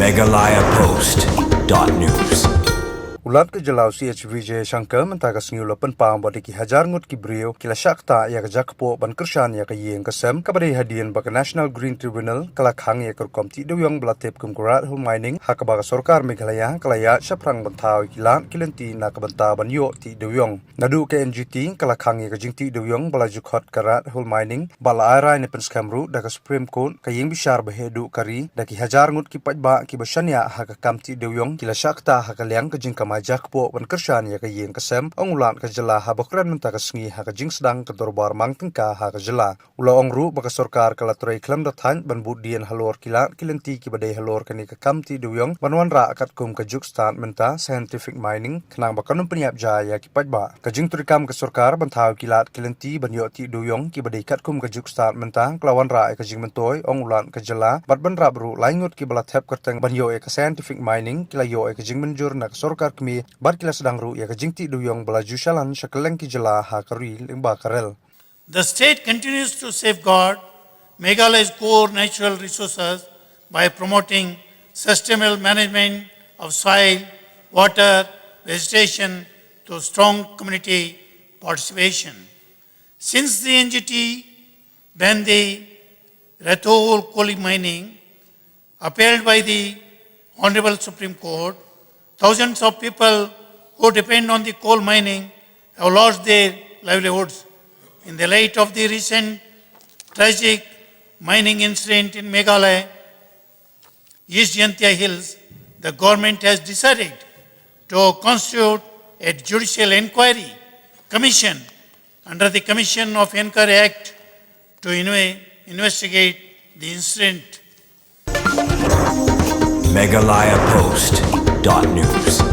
MeghalayaPost.news. Ulat ke Jylla CHVJ Shankar mentaka sengula penpang bodi ki Hajar ngut ki brio kila Shah Ktah Jakpoh ban kershan ya kayeng kesem kabade hadian baka National Green Tribunal kala Khang ya Khang Tih Dewiong belatip kumkurat hul mining hak baka sorkar Meghalaya kalaya syaprang bentau kilan kilenti na kabenta ban yo Tih Dewiong Naduh ke NGT kala Khang ya Khang Tih Dewiong balaju khot karat hul mining bala arai ne penskamru da Supreme Court kayeng bishar behedu kari da ki Hajar ngut ki pajba ki basanya hak Khang Tih Dewiong kila Shah Ktah hak liang ke jingka Jakpoh ban kershan ya kayeng kesem ong ulan ke Jylla habakran mentaka sengi hak jing sedang ke dorbar mang tengka hak Jylla ula ongru baka sorkar kala turai klam dathan ban budian halor kilat kilenti ki badai halor kani ke Khang Tih Dewiong ban wanra akat kum ke juk stat menta scientific mining kenang bakanum penyap jaya ki pajba ke jing turikam ke sorkar ban thau kilat kilenti ban yo Tih Dewiong ki badai kat kum ke juk stat menta kelawan ra ke jing mentoy ong ulan ke Jylla bat ban rabru laingut ki bala thep kerteng ban yo ke scientific mining kila yo ke jing menjur nak sorkar kemi bar kila sedang ru ya ke jing Tih Dewiong belaju shalan syakeleng ki Jylla ha kari limba karel. The state continues to safeguard Meghalaya's core natural resources by promoting sustainable management of soil, water, vegetation through strong community participation. Since the NGT banned the Rathore coal mining, upheld by the Honorable Supreme Court, thousands of people who depend on the coal mining have lost their livelihoods. In the light of the recent tragic mining incident in Meghalaya, East Jantia Hills, the government has decided to constitute a judicial inquiry commission under the Commission of Enquiry Act to investigate the incident. MeghalayaPost.news.